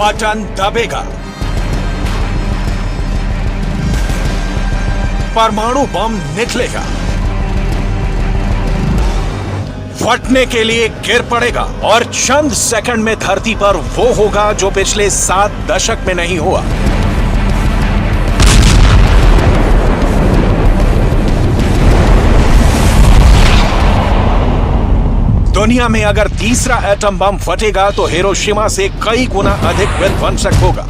Button दबेगा, परमाणु बम निकलेगा, फटने के लिए गिर पड़ेगा और चंद सेकंड में धरती पर वो होगा जो पिछले 7 दशक में नहीं हुआ। दुनिया में अगर तीसरा एटम बम फटेगा तो हिरोशिमा से कई गुना अधिक विध्वंसक होगा।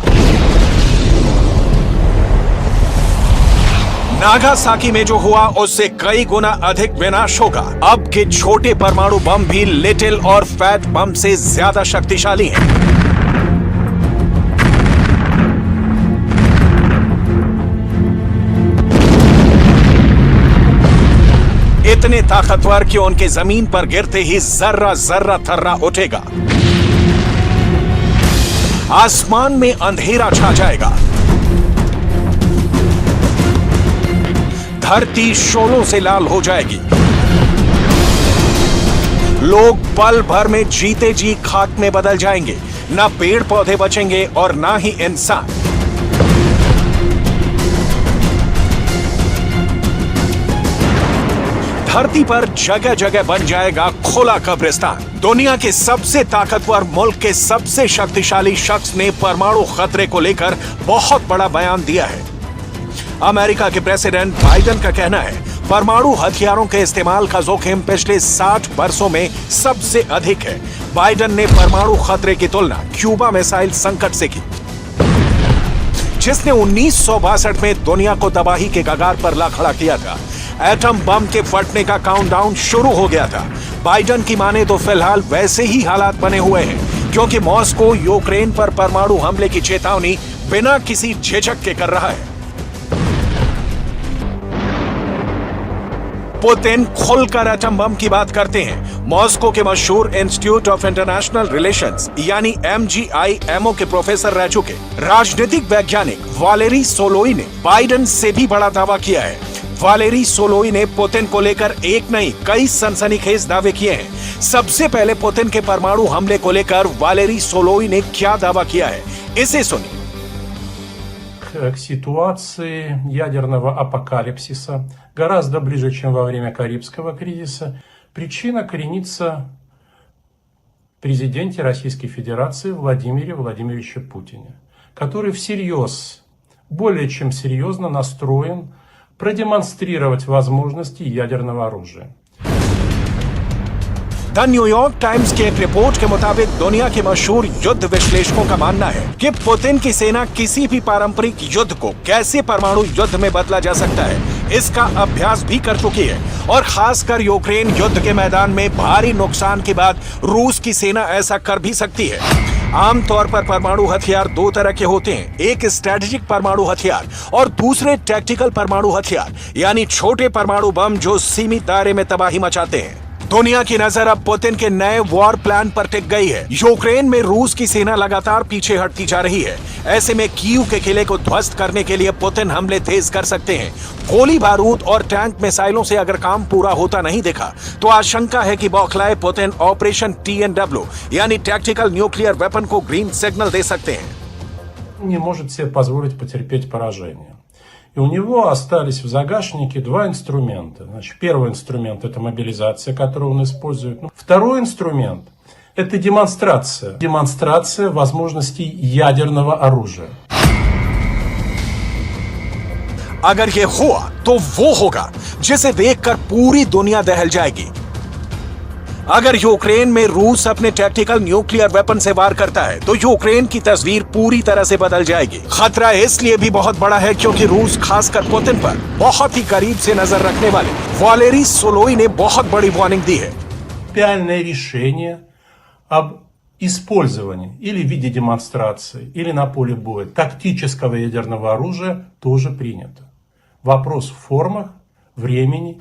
नागासाकी में जो हुआ उससे कई गुना अधिक विनाश होगा। अब के छोटे परमाणु बम भी लिटिल और फैट बम से ज्यादा शक्तिशाली हैं। इतने ताकतवर कि उनके जमीन पर गिरते ही जर्रा जर्रा थर्रा उठेगा, आसमान में अंधेरा छा जाएगा, धरती शोलों से लाल हो जाएगी, लोग पल भर में जीते जी खाक में बदल जाएंगे, ना पेड़ पौधे बचेंगे और ना ही इंसान। धरती पर जगह जगह बन जाएगा खुला कब्रिस्तान। दुनिया के सबसे ताकतवर मुल्क के सबसे शक्तिशाली शख्स ने परमाणु खतरे को लेकर बहुत बड़ा बयान दिया है। अमेरिका के प्रेसिडेंट बाइडेन का कहना है परमाणु हथियारों के इस्तेमाल का जोखिम पिछले 60 वर्षों में सबसे अधिक है। बाइडेन ने परमाणु खतरे की तुलना क्यूबा मिसाइल संकट से की, जिसने 1962 में दुनिया को तबाही के कगार पर ला खड़ा किया था। एटम बम के फटने का काउंटडाउन शुरू हो गया था। बाइडेन की माने तो फिलहाल वैसे ही हालात बने हुए हैं, क्योंकि मॉस्को यूक्रेन पर परमाणु हमले की चेतावनी बिना किसी झिझक के कर रहा है। पुतिन खुलकर एटम बम की बात करते हैं। मॉस्को के मशहूर इंस्टीट्यूट ऑफ इंटरनेशनल रिलेशंस यानी MGIMO के प्रोफेसर रह चुके राजनीतिक वैज्ञानिक वालेरी सोलोई ने बाइडेन से भी बड़ा दावा किया है। वालेरी सोलोई ने पुतिन को लेकर एक नहीं कई सनसनीखेज दावे किए हैं। सबसे पहले पुतिन के परमाणु हमले को लेकर वालेरी सोलोई ने क्या दावा किया है, इसे सुनिए। К ситуации ядерного апокалипсиса гораздо ближе, чем во время Карибского кризиса. Причина коренится в президенте Российской Федерации Владимире Владимировиче Путине, который всерьез, более чем серьезно настроен продемонстрировать возможности ядерного оружия. द न्यूयॉर्क टाइम्स की एक रिपोर्ट के मुताबिक दुनिया के मशहूर युद्ध विश्लेषकों का मानना है कि पुतिन की सेना किसी भी पारंपरिक युद्ध को कैसे परमाणु युद्ध में बदला जा सकता है, इसका अभ्यास भी कर चुकी है। और खासकर यूक्रेन युद्ध के मैदान में भारी नुकसान के बाद रूस की सेना ऐसा कर भी सकती है। आमतौर पर परमाणु हथियार 2 तरह के होते हैं, एक स्ट्रेटेजिक परमाणु हथियार और दूसरे टैक्टिकल परमाणु हथियार यानी छोटे परमाणु बम जो सीमित दायरे में तबाही मचाते हैं। दुनिया की नजर अब पुतिन के नए वॉर प्लान पर टिक गई है। यूक्रेन में रूस की सेना लगातार पीछे हटती जा रही है। ऐसे में कीव के किले को ध्वस्त करने के लिए पुतिन हमले तेज कर सकते हैं। गोली बारूद और टैंक मिसाइलों से अगर काम पूरा होता नहीं दिखा तो आशंका है कि बौखलाए पुतिन ऑपरेशन TNW यानी टैक्टिकल न्यूक्लियर वेपन को ग्रीन सिग्नल दे सकते हैं। Не может себе позволить потерпеть поражение. И у него остались в загашнике 2 инструмента. Значит, первый инструмент – это мобилизация, которую он использует. Второй инструмент – это демонстрация. Демонстрация возможностей ядерного оружия. अगर ये हुआ तो वो होगा जिसे देखकर पूरी दुनिया दहल जाएगी। अगर यूक्रेन में रूस अपने टैक्टिकल न्यूक्लियर वेपन से वार करता है तो यूक्रेन की तस्वीर पूरी तरह से बदल जाएगी। खतरा इसलिए भी बहुत बड़ा है क्योंकि रूस खासकर पुतिन पर बहुत ही करीब से नजर रखने वाले वालेरी सोलोई ने बहुत बड़ी वार्निंग दी है। Принципиальное решение об использовании или в виде демонстрации, или на поле боя тактического ядерного оружия тоже принято. Вопрос в формах, времени.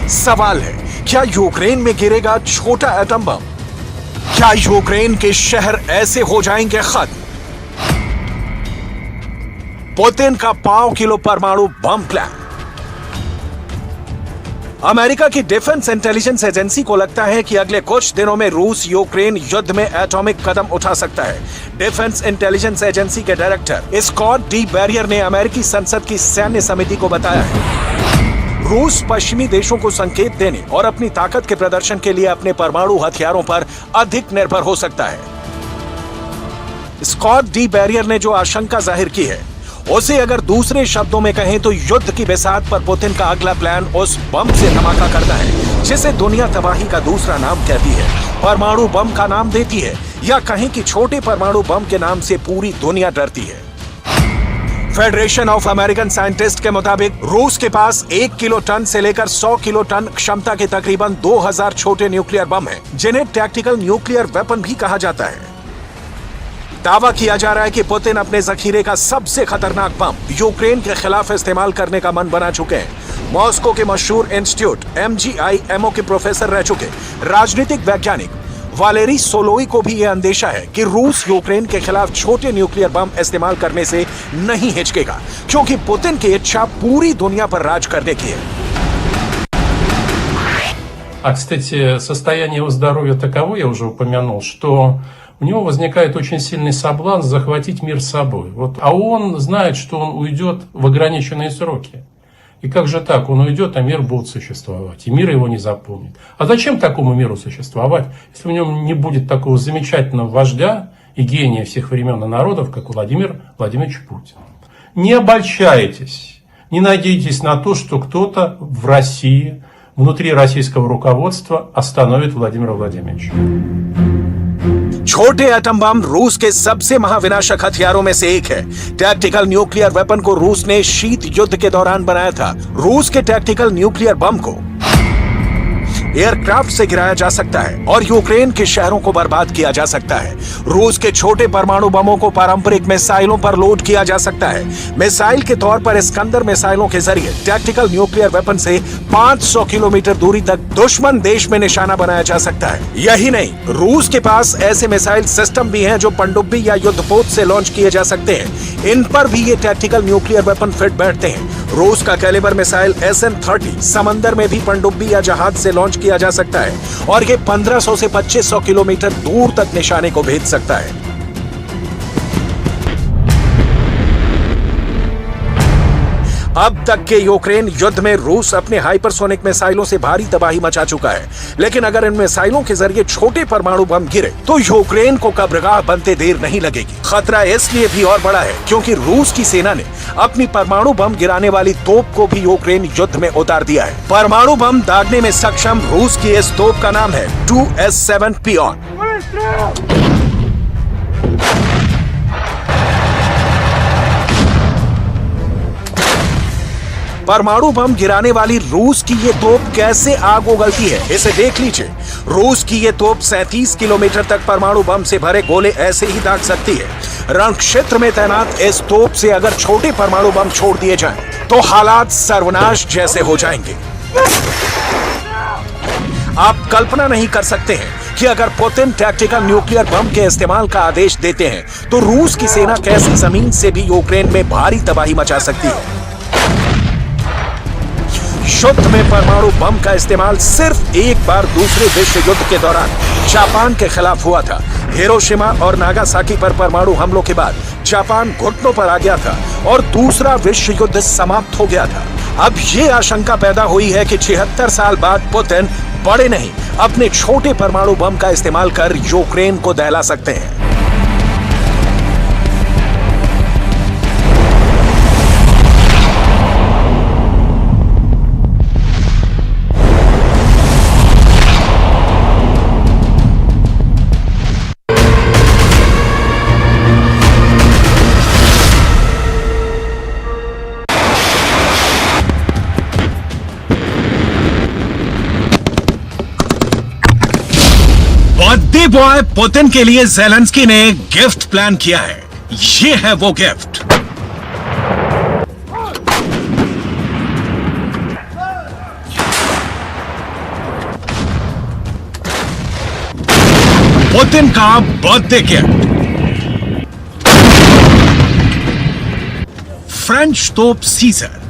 सवाल है, क्या यूक्रेन में गिरेगा छोटा एटम बम? क्या यूक्रेन के शहर ऐसे हो जाएंगे खत्म? पुतिन का 5 किलो परमाणु बम प्लान अमेरिका की डिफेंस इंटेलिजेंस एजेंसी को लगता है कि अगले कुछ दिनों में रूस यूक्रेन युद्ध में एटॉमिक कदम उठा सकता है। डिफेंस इंटेलिजेंस एजेंसी के डायरेक्टर स्कॉट डी बैरियर ने अमेरिकी संसद की सैन्य समिति को बताया है रूस पश्चिमी देशों को संकेत देने और अपनी ताकत के प्रदर्शन के लिए अपने परमाणु हथियारों पर अधिक निर्भर हो सकता है। स्कॉट डी बैरियर ने जो आशंका जाहिर की है उसे अगर दूसरे शब्दों में कहें तो युद्ध की बिसात पर पुतिन का अगला प्लान उस बम से धमाका करना है जिसे दुनिया तबाही का दूसरा नाम कहती है, परमाणु बम का नाम देती है, या कहें कि छोटे परमाणु बम के नाम से पूरी दुनिया डरती है। फेडरेशन ऑफ अमेरिकन साइंटिस्ट के मुताबिक रूस के पास 1 किलो टन से लेकर 100 किलो टन क्षमता के तकरीबन 2000 छोटे न्यूक्लियर बम हैं, जिन्हें टैक्टिकल न्यूक्लियर वेपन भी कहा जाता है। दावा किया जा रहा है कि पुतिन अपने जखीरे का सबसे खतरनाक बम यूक्रेन के खिलाफ इस्तेमाल करने का मन बना चुके हैं। मॉस्को के मशहूर इंस्टीट्यूट MGIMO के प्रोफेसर रह चुके राजनीतिक वैज्ञानिक वालेरी सोलोई को भी यह अंदेशा है कि रूस यूक्रेन के खिलाफ छोटे न्यूक्लियर बम इस्तेमाल करने से नहीं हिचकेगा, क्योंकि पुतिन की इच्छा पूरी दुनिया पर राज करने की है। Кстати, состояние его здоровья таково, я уже упомянул, что у него возникает очень сильный соблазн захватить мир с собой. А он знает, что он уйдет в ограниченные сроки. И как же так? Он уйдет, а мир будет существовать. И мир его не запомнит. А зачем такому миру существовать, если в нем не будет такого замечательного вождя и гения всех времен и народов, как Владимир Владимирович Путин? Не обольщайтесь. Не надейтесь на то, что кто-то в России, внутри российского руководства остановит Владимира Владимировича. छोटे एटम बम रूस के सबसे महाविनाशक हथियारों में से एक है। टैक्टिकल न्यूक्लियर वेपन को रूस ने शीत युद्ध के दौरान बनाया था। रूस के टैक्टिकल न्यूक्लियर बम को एयरक्राफ्ट से गिराया जा सकता है और यूक्रेन के शहरों को बर्बाद किया जा सकता है। रूस के छोटे परमाणु बमों को पारंपरिक मिसाइलों पर लोड किया जा सकता है। मिसाइल के तौर पर इस्कंदर मिसाइलों के जरिए टैक्टिकल न्यूक्लियर वेपन से 500 किलोमीटर दूरी तक दुश्मन देश में निशाना बनाया जा सकता है। यही नहीं, रूस के पास ऐसे मिसाइल सिस्टम भी हैं जो पनडुब्बी या युद्धपोत से लॉन्च किए जा सकते हैं। इन पर भी ये टैक्टिकल न्यूक्लियर वेपन फिट बैठते हैं। रूस का कैलिबर मिसाइल SM-30 समंदर में भी पनडुब्बी या जहाज से लॉन्च किया जा सकता है और ये 1500 से 2500 किलोमीटर दूर तक निशाने को भेज सकता है। अब तक के यूक्रेन युद्ध में रूस अपने हाइपरसोनिक मिसाइलों से भारी तबाही मचा चुका है, लेकिन अगर इन मिसाइलों के जरिए छोटे परमाणु बम गिरे तो यूक्रेन को कब्रगाह बनते देर नहीं लगेगी। खतरा इसलिए भी और बड़ा है क्योंकि रूस की सेना ने अपनी परमाणु बम गिराने वाली तोप को भी यूक्रेन युद्ध में उतार दिया है। परमाणु बम दागने में सक्षम रूस की इस तोप का नाम है 2S7 पियोन। परमाणु बम गिराने वाली रूस की ये तोप कैसे आग उगलती है, इसे देख लीजिए। रूस की ये तोप 37 किलोमीटर तक परमाणु बम से भरे गोले ऐसे ही दाग सकती है। रण क्षेत्र में तैनात इस तोप से अगर छोटे परमाणु बम छोड़ दिए जाएं, तो हालात सर्वनाश जैसे हो जाएंगे। आप कल्पना नहीं कर सकते हैं कि अगर पुतिन टैक्टिकल न्यूक्लियर बम के इस्तेमाल का आदेश देते हैं तो रूस की सेना कैसे जमीन से भी यूक्रेन में भारी तबाही मचा सकती है। युद्ध में परमाणु बम का इस्तेमाल सिर्फ एक बार दूसरे विश्व युद्ध के दौरान जापान के खिलाफ हुआ था। हिरोशिमा और नागासाकी पर परमाणु हमलों के बाद जापान घुटनों पर आ गया था और दूसरा विश्व युद्ध समाप्त हो गया था। अब ये आशंका पैदा हुई है कि 76 साल बाद पुतिन बड़े नहीं, अपने छोटे परमाणु बम का इस्तेमाल कर यूक्रेन को दहला सकते हैं। बर्थडे बॉय पुतिन के लिए ज़ेलेंस्की ने गिफ्ट प्लान किया है। ये है वो गिफ्ट। पुतिन का बर्थडे गिफ्ट, फ्रेंच तोप सीजर।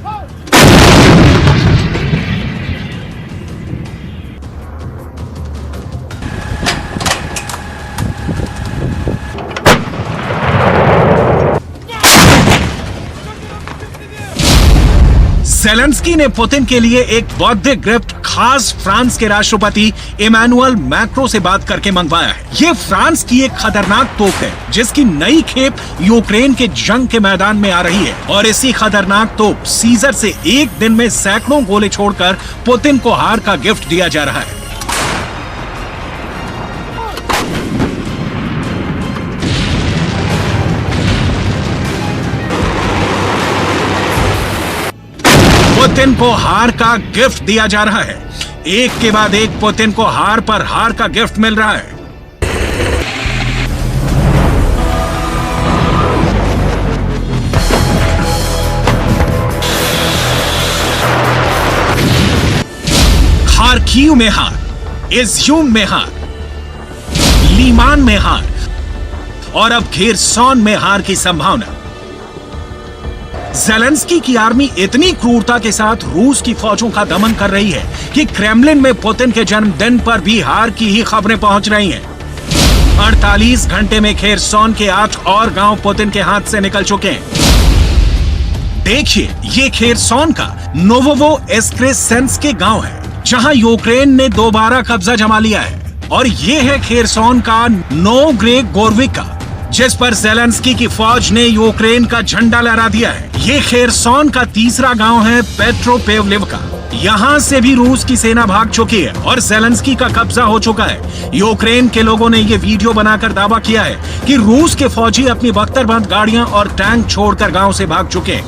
ज़ेलेंस्की ने पुतिन के लिए एक बौद्धिक गिफ्ट खास फ्रांस के राष्ट्रपति इमैनुअल मैक्रों से बात करके मंगवाया है। ये फ्रांस की एक खतरनाक तोप है जिसकी नई खेप यूक्रेन के जंग के मैदान में आ रही है और इसी खतरनाक तोप सीजर से एक दिन में सैकड़ों गोले छोड़कर पुतिन को हार का गिफ्ट दिया जा रहा है। पुतिन को हार का गिफ्ट दिया जा रहा है। एक के बाद एक पुतिन को हार पर हार का गिफ्ट मिल रहा है। खार्किव में हार, इज्यूम में हार, लीमान में हार और अब खेरसॉन में हार की संभावना। ज़ेलेंस्की की आर्मी इतनी क्रूरता के साथ रूस की फौजों का दमन कर रही है कि क्रेमलिन में पुतिन के जन्मदिन पर भी हार की ही खबरें पहुंच रही हैं। 48 घंटे में खेरसॉन के 8 और गांव पुतिन के हाथ से निकल चुके हैं। देखिए, ये खेरसॉन का नोवोवो एस्क्रेसेंस्के गांव है जहां यूक्रेन ने दोबारा कब्जा जमा लिया है और ये है खेरसॉन का नोवग्रेगोर्विका जिस पर ज़ेलेंस्की की फौज ने यूक्रेन का झंडा लहरा दिया है। ये खेरसॉन का तीसरा गांव है पेट्रोपेवलिवका। यहां से भी रूस की सेना भाग चुकी है और ज़ेलेंस्की का कब्जा हो चुका है। यूक्रेन के लोगों ने ये वीडियो बनाकर दावा किया है कि रूस के फौजी अपनी बख्तरबंद गाड़ियां और टैंक छोड़कर गांव से भाग चुके हैं।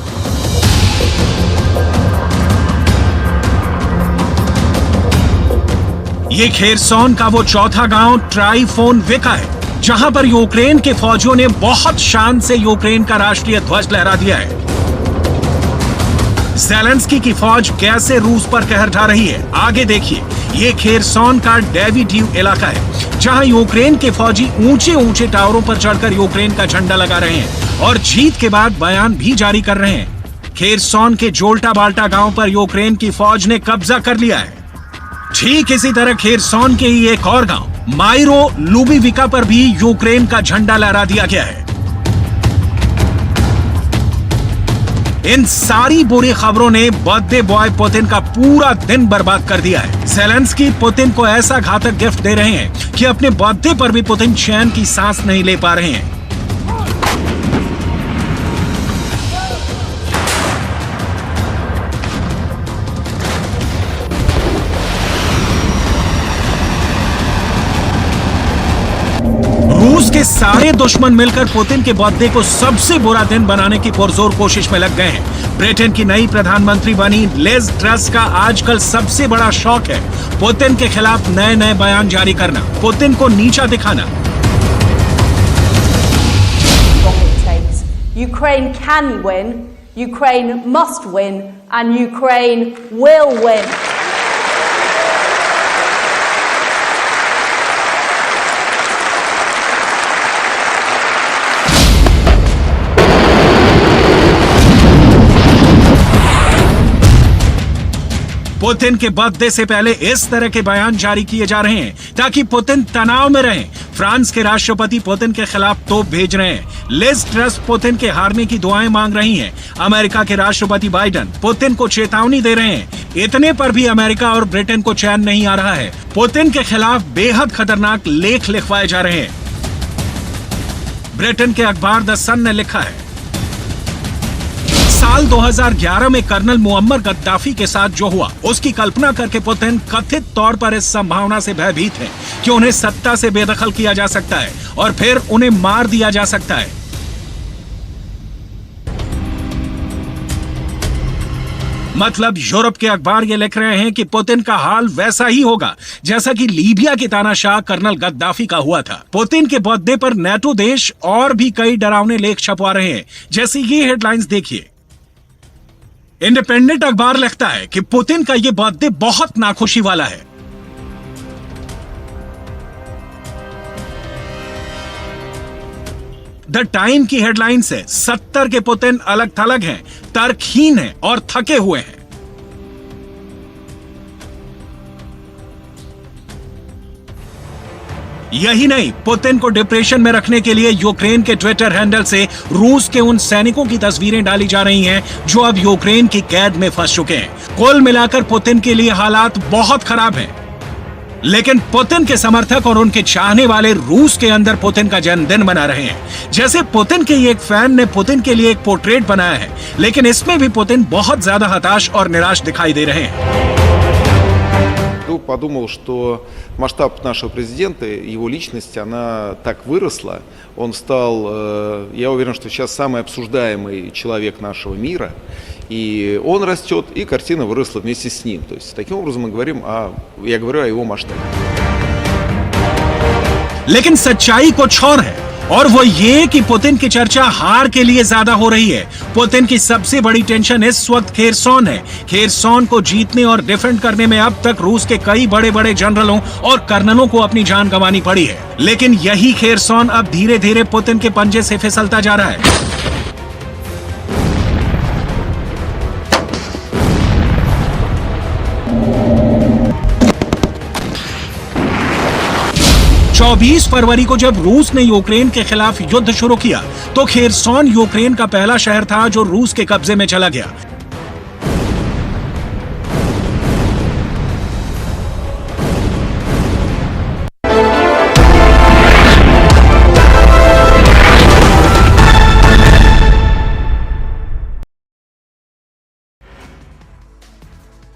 ये खेरसॉन का वो चौथा गांव ट्राइफोनविका है जहां पर यूक्रेन के फौजियों ने बहुत शान से यूक्रेन का राष्ट्रीय ध्वज लहरा दिया है। ज़ेलेंस्की की फौज कैसे रूस पर कहर ढा रही है, आगे देखिए। ये खेरसॉन का डेविड्यू इलाका है जहां यूक्रेन के फौजी ऊंचे ऊंचे टावरों पर चढ़कर यूक्रेन का झंडा लगा रहे हैं और जीत के बाद बयान भी जारी कर रहे हैं। खेरसॉन के जोल्टा बाल्टा गांव पर यूक्रेन की फौज ने कब्जा कर लिया है। ठीक इसी तरह खेरसॉन के ही एक और गांव माइरो लुबिविका पर भी यूक्रेन का झंडा लहरा दिया गया है। इन सारी बुरी खबरों ने बर्थडे बॉय पुतिन का पूरा दिन बर्बाद कर दिया है। ज़ेलेंस्की पुतिन को ऐसा घातक गिफ्ट दे रहे हैं कि अपने बर्थडे पर भी पुतिन चैन की सांस नहीं ले पा रहे हैं। रूस के सारे दुश्मन मिलकर पुतिन के बर्थडे को सबसे बुरा दिन बनाने की पुरजोर कोशिश में लग गए हैं। ब्रिटेन की नई प्रधानमंत्री बनी लिज ट्रस का आजकल सबसे बड़ा शौक है पुतिन के खिलाफ नए नए बयान जारी करना, पुतिन को नीचा दिखाना। Ukraine can win, Ukraine must win, and Ukraine will win. Putin के बर्थडे से पहले इस तरह के बयान जारी किए जा रहे हैं ताकि पुतिन तनाव में रहें। फ्रांस के राष्ट्रपति पुतिन के खिलाफ तोप भेज रहे हैं। लिज ट्रस पुतिन के हारने की दुआएं मांग रही हैं। अमेरिका के राष्ट्रपति बाइडेन पुतिन को चेतावनी दे रहे हैं। इतने पर भी अमेरिका और ब्रिटेन को चैन नहीं आ रहा है। पुतिन के खिलाफ बेहद खतरनाक लेख लिखवाए जा रहे हैं। ब्रिटेन के अखबार द सन ने लिखा है, साल 2011 में कर्नल मुअम्मर गद्दाफी के साथ जो हुआ उसकी कल्पना करके पुतिन कथित तौर पर इस संभावना से भयभीत है कि उन्हें सत्ता से बेदखल किया जा सकता है और फिर उन्हें मार दिया जा सकता है। मतलब यूरोप के अखबार ये लिख रहे हैं कि पुतिन का हाल वैसा ही होगा जैसा कि लीबिया के तानाशाह कर्नल गद्दाफी का हुआ था। पुतिन के बर्थडे पर नेटो देश और भी कई डरावने लेख छपवा रहे हैं, जैसे ये हेडलाइंस देखिए। इंडिपेंडेंट अखबार लिखता है कि पुतिन का यह बर्थडे बहुत नाखुशी वाला है। द टाइम की हेडलाइन से 70 के पुतिन अलग थलग हैं, तर्कहीन हैं और थके हुए हैं। यही नहीं, पुतिन को डिप्रेशन में रखने के लिए यूक्रेन के ट्विटर हैंडल से रूस के उन सैनिकों की तस्वीरें डाली जा रही हैं जो अब यूक्रेन की कैद में फंस चुके हैं। कुल मिलाकर पुतिन के लिए हालात बहुत खराब हैं। लेकिन पुतिन के समर्थक और उनके चाहने वाले रूस के अंदर पुतिन का जन्मदिन मना रहे हैं। जैसे पुतिन के एक फैन ने पुतिन के लिए एक पोर्ट्रेट बनाया है, लेकिन इसमें भी पुतिन बहुत ज्यादा हताश और निराश दिखाई दे रहे हैं। Подумал, что масштаб нашего президента, его личность, она так выросла. Он стал, я уверен, что сейчас самый обсуждаемый человек нашего мира. И он растет, и картина выросла вместе с ним. То есть, таким образом, я говорю о его масштабе. लेकिन सच्चाई कुछ और है, और वो ये कि पुतिन की चर्चा हार के लिए ज्यादा हो रही है। पुतिन की सबसे बड़ी टेंशन इस वक्त खेरसॉन है। खेरसॉन को जीतने और डिफेंड करने में अब तक रूस के कई बड़े बड़े जनरलों और कर्नलों को अपनी जान गंवानी पड़ी है। लेकिन यही खेरसॉन अब धीरे धीरे पुतिन के पंजे से फिसलता जा रहा है। चौबीस फरवरी को जब रूस ने यूक्रेन के खिलाफ युद्ध शुरू किया तो खेरसॉन यूक्रेन का पहला शहर था जो रूस के कब्जे में चला गया।